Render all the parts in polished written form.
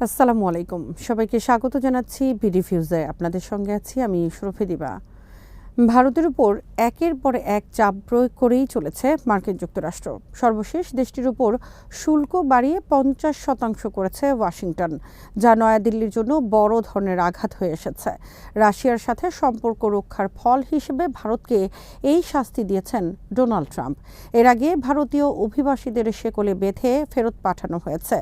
আসসালামু আলাইকুম, সবাইকে স্বাগত জানাচ্ছি বিডি ফিউজে। আপনাদের সঙ্গে আছি আমি সুরফি দিবা। ভারতের উপর একের পর এক চাপ প্রয়োগ করেই চলেছে মার্কিন যুক্তরাষ্ট্র। সর্বশেষ দেশটির উপর শুল্ক বাড়িয়ে 50% করেছে ওয়াশিংটন, যা নয়াদিল্লির জন্য বড় ধরনের আঘাত হয়ে এসেছে। রাশিয়ার সাথে সম্পর্ক রক্ষার ফল হিসেবে ভারতকে এই শাস্তি দিয়েছেন ডোনাল্ড ট্রাম্প। এর আগে ভারতীয় অভিবাসীদের শেকলে বেঁধে ফেরত পাঠানো হয়েছে।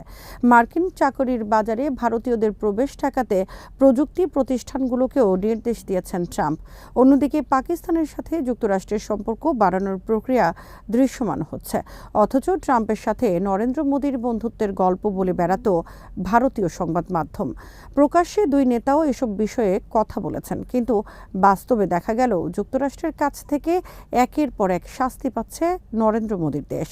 মার্কিন চাকরির বাজারে ভারতীয়দের প্রবেশ ঠেকাতে প্রযুক্তি প্রতিষ্ঠানগুলোকেও নির্দেশ দিয়েছেন ট্রাম্প। অন্যদিকে পাকিস্তানের সাথে যুক্তরাষ্ট্রের সম্পর্ক বাড়ানোর প্রক্রিয়া দৃশ্যমান হচ্ছে। অথচ ট্রাম্পের সাথে নরেন্দ্র মোদীর বন্ধুত্বের গল্প বলে বেড়াতো ভারতীয় সংবাদ মাধ্যম। প্রকাশ্যে দুই নেতাও এসব বিষয়ে কথা বলেছেন, কিন্তু বাস্তবে দেখা গেল যুক্তরাষ্ট্রের কাছ থেকে একের পর এক শাস্তি পাচ্ছে নরেন্দ্র মোদীর দেশ।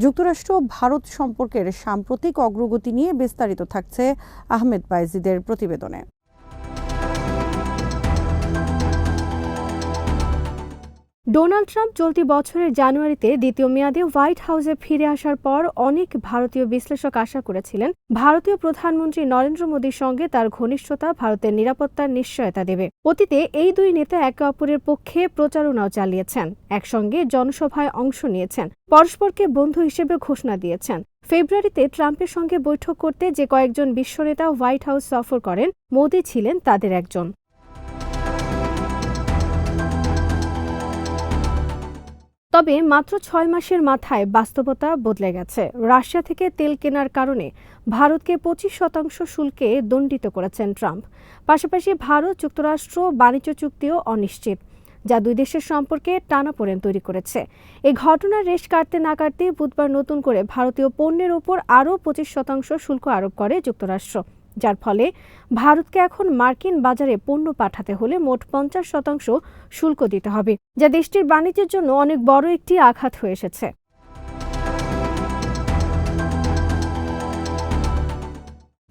যুক্তরাষ্ট্র ভারত সম্পর্কের সাম্প্রতিক অগ্রগতি নিয়ে বিস্তারিত থাকছে আহমেদ বাইজিদের প্রতিবেদনে। ডোনাল্ড ট্রাম্প চলতি বছরের জানুয়ারিতে দ্বিতীয় মেয়াদে হোয়াইট হাউসে ফিরে আসার পর অনেক ভারতীয় বিশ্লেষক আশা করেছিলেন ভারতীয় প্রধানমন্ত্রী নরেন্দ্র মোদীর সঙ্গে তার ঘনিষ্ঠতা ভারতের নিরাপত্তার নিশ্চয়তা দেবে। অতীতে এই দুই নেতা একে অপরের পক্ষে প্রচারণাও চালিয়েছেন, একসঙ্গে জনসভায় অংশ নিয়েছেন, পরস্পরকে বন্ধু হিসেবে ঘোষণা দিয়েছেন। ফেব্রুয়ারিতে ট্রাম্পের সঙ্গে বৈঠক করতে যে কয়েকজন বিশ্বনেতা হোয়াইট হাউস সফর করেন, মোদী ছিলেন তাদের একজন। তবে মাত্র ৬ মাসের মাথায় বাস্তবতা বদলে গেছে। রাশিয়া থেকে তেল কেনার কারণে ভারতকে ২৫% শুল্কে দণ্ডিত করেছেন ট্রাম্প। পাশাপাশি ভারত যুক্তরাষ্ট্র বাণিজ্য চুক্তিও অনিশ্চিত, যা দুই দেশের সম্পর্কে টানাপোড়েন তৈরি করেছে। এই ঘটনার রেশ কাটতে না কাটতেই বুধবার নতুন করে ভারতীয় পণ্যের ওপর আরও ২৫% শুল্ক আরোপ করে যুক্তরাষ্ট্র, যার ফলে ভারতকে এখন মার্কিন বাজারে পণ্য পাঠাতে হলে মোট ৫০% শুল্ক দিতে হবে, যা দেশটির বাণিজ্যের জন্য অনেক বড় একটি আঘাত হয়ে এসেছে।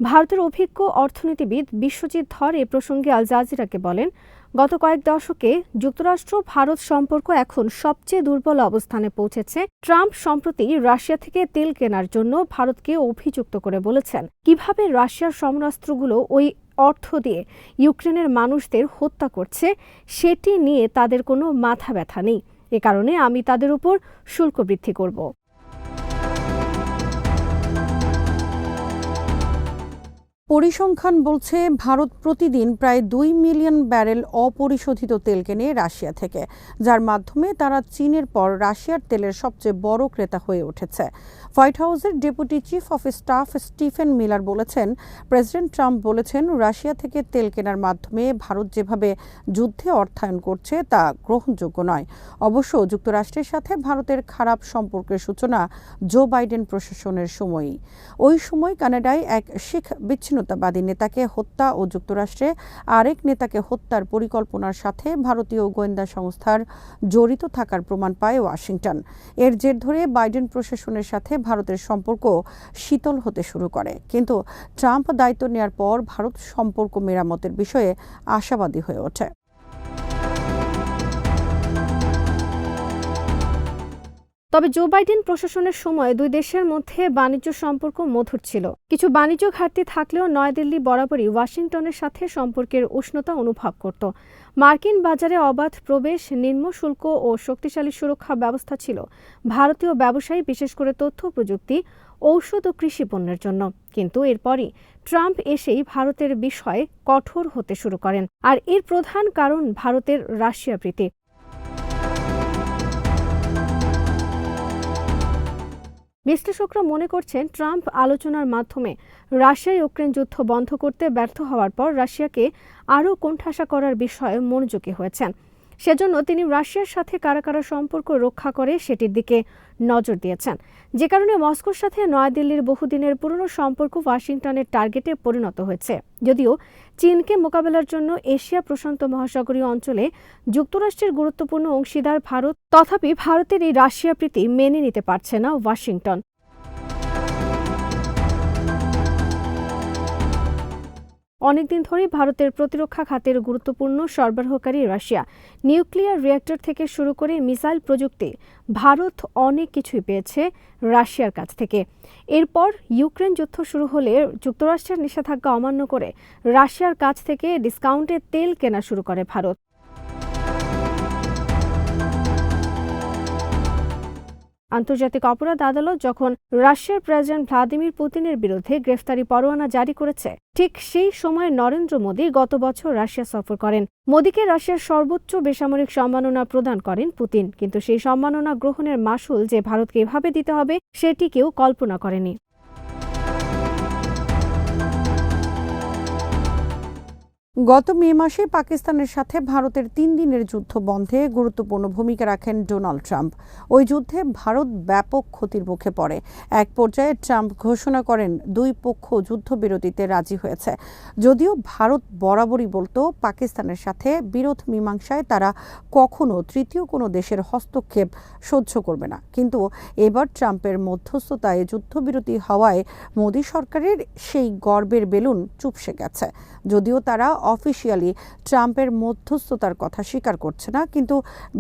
ভারতের অভিজ্ঞ অর্থনীতিবিদ বিশ্বজিৎ ধর এ প্রসঙ্গে আল জাজিরাকে বলেন, গত কয়েক দশকে যুক্তরাষ্ট্র ভারত সম্পর্ক এখন সবচেয়ে দুর্বল অবস্থানে পৌঁছেছে। ট্রাম্প সম্প্রতি রাশিয়া থেকে তেল কেনার জন্য ভারতকে অভিযুক্ত করে বলেছেন, কিভাবে রাশিয়ার সমরাস্ত্রগুলো ওই অর্থ দিয়ে ইউক্রেনের মানুষদের হত্যা করছে সেটি নিয়ে তাদের কোনো মাথা ব্যথা নেই। এ কারণে আমি তাদের উপর শুল্ক বৃদ্ধি করব। পরিসংখ্যান বলছে ভারত প্রতিদিন প্রায় ২ মিলিয়ন ব্যারেল অপরিশোধিত তেল কেনে রাশিয়া থেকে, যার মাধ্যমে তারা চীনের পর রাশিয়ার তেলের সবচেয়ে বড় ক্রেতা হয়ে উঠেছে। হোয়াইট হাউসের deputy chief of staff Stephen Miller বলেছেন, প্রেসিডেন্ট ট্রাম্প বলেছেন রাশিয়া থেকে তেল কেনার মাধ্যমে ভারত যেভাবে যুদ্ধে অর্থায়ন করছে তা গ্রহণযোগ্য নয়। অবশ্য যুক্তরাষ্ট্রের সাথে ভারতের খারাপ সম্পর্কের সূচনা জো বাইডেন প্রশাসনের সময়ই। ওই সময় কানাডায় এক শিখ বিচ্ছিন্নতাবাদী নেতাকে হত্যা ও যুক্তরাষ্ট্রে আরেক নেতাকে হত্যার পরিকল্পনার সাথে ভারতীয় গোয়েন্দা সংস্থার জড়িত থাকার প্রমাণ পায় ওয়াশিংটন। এর জের ধরে বাইডেন প্রশাসনের সাথে ভারতের সম্পর্ক শীতল হতে শুরু করে, কিন্তু ট্রাম্প দায়িত্ব নেয়ার পর ভারত সম্পর্ক মেরামতের বিষয়ে আশাবাদী হয়ে ওঠে। তবে জো বাইডেন প্রশাসনের সময় দুই দেশের মধ্যে বাণিজ্য সম্পর্ক মধুর ছিল। কিছু বাণিজ্য ঘাটতি থাকলেও নয়াদিল্লি বরাবরই ওয়াশিংটনের সাথে সম্পর্কের উষ্ণতা অনুভব করত। মার্কিন বাজারে অবাধ প্রবেশ, নিম্ন শুল্ক ও শক্তিশালী সুরক্ষা ব্যবস্থা ছিল ভারতীয় ব্যবসায়ী, বিশেষ করে তথ্য প্রযুক্তি, ঔষধ ও কৃষি পণ্যের জন্য। কিন্তু এরপরই ট্রাম্প এসেই ভারতের বিষয়ে কঠোর হতে শুরু করেন, আর এর প্রধান কারণ ভারতের রাশিয়া প্রীতি। বিশ্লেষকরা মনে করছেন, ট্রাম্প আলোচনার মাধ্যমে রাশিয়া ইউক্রেন যুদ্ধ বন্ধ করতে ব্যর্থ হওয়ার পর রাশিয়াকে আরও কোণঠাসা করার বিষয়ে মনোযোগী হয়েছেন। সেজন্য তিনি রাশিয়ার সাথে কারা কারা সম্পর্ক রক্ষা করে সেটির দিকে নজর দিয়েছেন, যে কারণে মস্কোর সাথে নয়াদিল্লির বহুদিনের পুরনো সম্পর্ক ওয়াশিংটনের টার্গেটে পরিণত হয়েছে। যদিও চীনকে মোকাবেলার জন্য এশিয়া প্রশান্ত মহাসাগরীয় অঞ্চলে যুক্তরাষ্ট্রের গুরুত্বপূর্ণ অংশীদার ভারত, তথাপি ভারতের এই রাশিয়া প্রীতি মেনে নিতে পারছে না ওয়াশিংটন। অনেকদিন ধরেই ভারতের প্রতিরক্ষা খাতের গুরুত্বপূর্ণ সরবরাহকারী রাশিয়া। নিউক্লিয়ার রিঅ্যাক্টর থেকে শুরু করে মিসাইল প্রযুক্তি ভারত অনেক কিছুই পেয়েছে রাশিয়ার কাছ থেকে। এরপর ইউক্রেন যুদ্ধ শুরু হলে যুক্তরাষ্ট্রের নিষেধাজ্ঞা অমান্য করে রাশিয়ার কাছ থেকে ডিসকাউন্টে তেল কেনা শুরু করে ভারত। আন্তর্জাতিক অপরাধ আদালত যখন রাশিয়ার প্রেসিডেন্ট ভ্লাদিমির পুতিনের বিরুদ্ধে গ্রেফতারি পরোয়ানা জারি করেছে, ঠিক সেই সময় নরেন্দ্র মোদী গত বছর রাশিয়া সফর করেন। মোদীকে রাশিয়ার সর্বোচ্চ বেসামরিক সম্মাননা প্রদান করেন পুতিন, কিন্তু সেই সম্মাননা গ্রহণের মাশুল যে ভারতকে এভাবে দিতে হবে সেটি কেউ কল্পনা করেনি। গত মে মাসে পাকিস্তানের সাথে ভারতের 3 দিনের যুদ্ধ বন্ধে গুরুত্বপূর্ণ ভূমিকা রাখেন ডোনাল্ড ট্রাম্প। ওই যুদ্ধে ভারত ব্যাপক ক্ষতির মুখে পড়ে। এক পর্যায়ে ট্রাম্প ঘোষণা করেন দুই পক্ষ যুদ্ধবিরতিতে রাজি হয়েছে। যদিও ভারত বরাবরই বলতো পাকিস্তানের সাথে বিরোধ মীমাংসায় তারা কখনো তৃতীয় কোনো দেশের হস্তক্ষেপ সহ্য করবে না। কিন্তু এবার ট্রাম্পের মধ্যস্থতায় যুদ্ধবিরতি হওয়ায় মোদী সরকারের সেই গর্বের বেলুন চুপসে গেছে। যদিও তারা অফিসিয়ালি ট্রাম্পের মধ্যস্থতার কথা স্বীকার করছে না, কিন্তু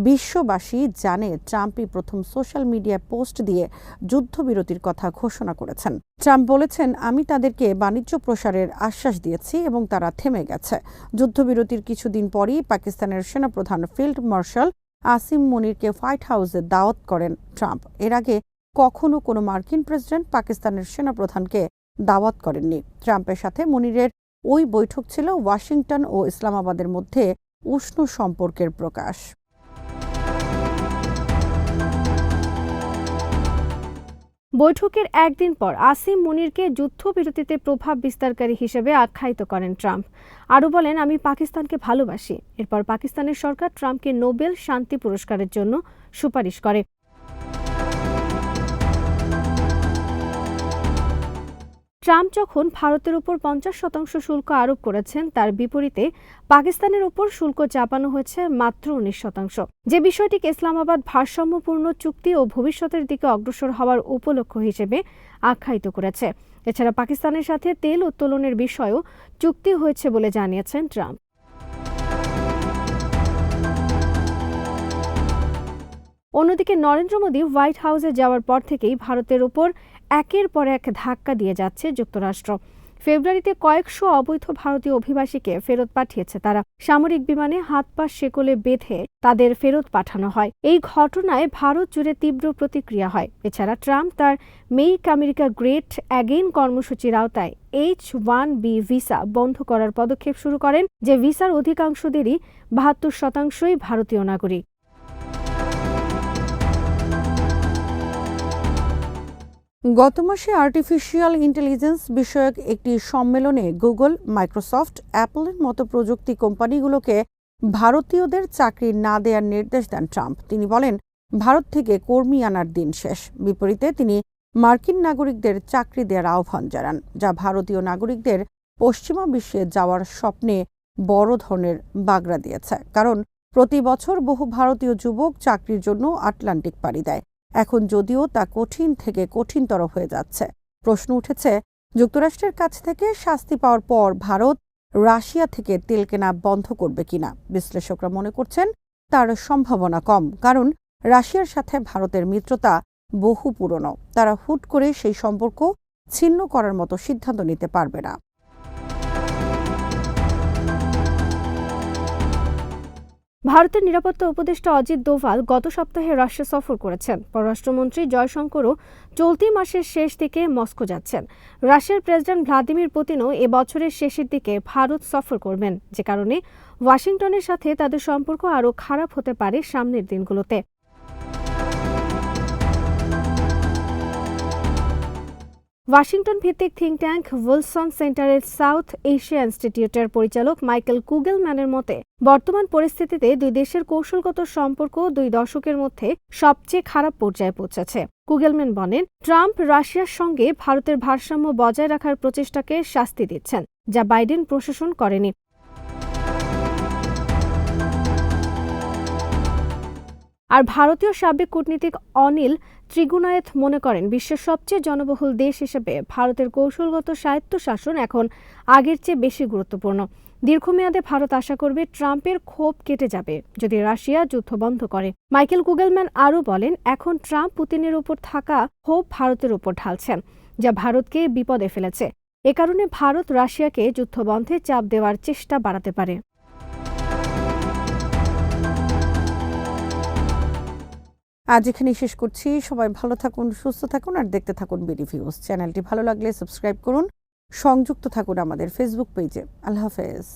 বিশ্ববাসী জানে ট্রাম্পই প্রথম সোশ্যাল মিডিয়ায় পোস্ট দিয়ে যুদ্ধবিরতির কথা ঘোষণা করেছেন। ট্রাম্প বলেছেন, আমি তাদেরকে বাণিজ্য প্রসারের আশ্বাস দিয়েছি এবং তারা থেমে গেছে। যুদ্ধবিরতির কিছুদিন পরই পাকিস্তানের সেনাপ্রধান ফিল্ড মার্শাল আসিম মুনিরকে হোয়াইট হাউসে দাওয়াত করেন ট্রাম্প। এর আগে কখনো কোনো মার্কিন প্রেসিডেন্ট পাকিস্তানের সেনাপ্রধানকে দাওয়াত করেননি। ট্রাম্পের সাথে মুনিরের ওই বৈঠক ছিল ওয়াশিংটন ও ইসলামাবাদের মধ্যে উষ্ণ সম্পর্কের প্রকাশ। বৈঠকের একদিন পর আসিম মুনিরকে যুদ্ধবিরতিতে প্রভাব বিস্তারকারী হিসেবে আখ্যায়িত করেন ট্রাম্প। আরও বলেন, আমি পাকিস্তানকে ভালোবাসি। এরপর পাকিস্তানের সরকার ট্রাম্পকে নোবেল শান্তি পুরস্কারের জন্য সুপারিশ করে। ট্রাম্প যখন ভারতের উপর 50% শুল্ক আরোপ করেছেন, তার বিপরীতে পাকিস্তানের উপর শুল্ক চাপানো হয়েছে মাত্র 19%, যে বিষয়টিকে ইসলামাবাদ ভারসাম্যপূর্ণ চুক্তি ও ভবিষ্যতের দিকে অগ্রসর হওয়ার উপলক্ষ হিসেবে আখ্যায়িত করেছে। এছাড়া পাকিস্তানের সাথে তেল উত্তোলনের বিষয়েও চুক্তি হয়েছে বলে জানিয়েছেন ট্রাম্প। অন্যদিকে নরেন্দ্র মোদী হোয়াইট হাউসে যাওয়ার পর থেকেই ভারতের ওপর একের পর এক ধাক্কা দিয়ে যাচ্ছে যুক্তরাষ্ট্র। ফেব্রুয়ারিতে কয়েকশো অবৈধ ভারতীয় অভিবাসীকে ফেরত পাঠিয়েছে তারা। সামরিক বিমানে হাত পা শেকলে বেঁধে তাদের ফেরত পাঠানো হয়। এই ঘটনায় ভারত জুড়ে তীব্র প্রতিক্রিয়া হয়। এছাড়া ট্রাম্প তার মেক আমেরিকা গ্রেট অ্যাগেইন কর্মসূচির আওতায় H-1B ভিসা বন্ধ করার পদক্ষেপ শুরু করেন, যে ভিসার অধিকাংশদেরই 72% ভারতীয় নাগরিক। গত মাসে আর্টিফিশিয়াল ইন্টেলিজেন্স বিষয়ক একটি সম্মেলনে গুগল, মাইক্রোসফট, অ্যাপলের মতো প্রযুক্তি কোম্পানিগুলোকে ভারতীয়দের চাকরি না দেওয়ার নির্দেশ দেন ট্রাম্প। তিনি বলেন, ভারত থেকে কর্মী আনার দিন শেষ। বিপরীতে তিনি মার্কিন নাগরিকদের চাকরি দেওয়ার আহ্বান জানান, যা ভারতীয় নাগরিকদের পশ্চিমা বিশ্বে যাওয়ার স্বপ্নে বড় ধরনের বাগড়া দিয়েছে। কারণ প্রতি বছর বহু ভারতীয় যুবক চাকরির জন্য আটলান্টিক পাড়ি দেয়। এখন যদিও তা কঠিন থেকে কঠিনতর হয়ে যাচ্ছে, প্রশ্ন উঠেছে, যুক্তরাষ্ট্রের কাছ থেকে শাস্তি পাওয়ার পর ভারত রাশিয়া থেকে তেল কেনা বন্ধ করবে কিনা। বিশ্লেষকরা মনে করছেন তার সম্ভাবনা কম, কারণ রাশিয়ার সাথে ভারতের মিত্রতা বহু পুরনো। তারা হুট করে সেই সম্পর্ক ছিন্ন করার মতো সিদ্ধান্ত নিতে পারবে না। ভারতের নিরাপত্তা উপদেষ্টা অজিত দোভাল গত সপ্তাহে রাশিয়া সফর করেছেন। পররাষ্ট্রমন্ত্রী জয়শঙ্করও চলতি মাসের শেষ দিকে মস্কো যাচ্ছেন। রাশিয়ার প্রেসিডেন্ট ভ্লাদিমির পুতিনও এ বছরের শেষের দিকে ভারত সফর করবেন, যে কারণে ওয়াশিংটনের সাথে তাদের সম্পর্ক আরও খারাপ হতে পারে সামনের দিনগুলোতে। ওয়াশিংটন ভিত্তিক থিঙ্ক ট্যাঙ্ক উইলসন সেন্টারের সাউথ এশিয়া ইনস্টিটিউটের পরিচালক মাইকেল কুগেলম্যানের মতে, বর্তমান পরিস্থিতিতে দুই দেশের কৌশলগত সম্পর্ক 2 দশকের মধ্যে সবচেয়ে খারাপ পর্যায়ে পৌঁছেছে। কুগেলম্যান বলেন, ট্রাম্প রাশিয়ার সঙ্গে ভারতের ভারসাম্য বজায় রাখার প্রচেষ্টাকে শাস্তি দিচ্ছেন, যা বাইডেন প্রশাসন করেনি। আর ভারতীয় সাবেক কূটনীতিক অনিল ত্রিগুনায়েত মনে করেন বিশ্বের সবচেয়ে জনবহুল দেশ হিসেবে ভারতের কৌশলগত স্বায়ত্তশাসন এখন আগের চেয়ে বেশি গুরুত্বপূর্ণ। দীর্ঘমেয়াদে ভারত আশা করবে ট্রাম্পের ক্ষোভ কেটে যাবে যদি রাশিয়া যুদ্ধ বন্ধ করে। মাইকেল কুগেলম্যান আরও বলেন, এখন ট্রাম্প পুতিনের উপর থাকা ক্ষোভ ভারতের উপর ঢালছেন, যা ভারতকে বিপদে ফেলেছে। এ কারণে ভারত রাশিয়াকে যুদ্ধবন্ধে চাপ দেওয়ার চেষ্টা বাড়াতে পারে। আজ এখানেই শেষ করছি। সবাই ভালো থাকুন, সুস্থ থাকুন আর দেখতে থাকুন বিডি ভিউজ। চ্যানেলটি ভালো লাগলে সাবস্ক্রাইব করুন, সংযুক্ত থাকুন আমাদের ফেসবুক পেজে। আল্লাহ হাফেজ।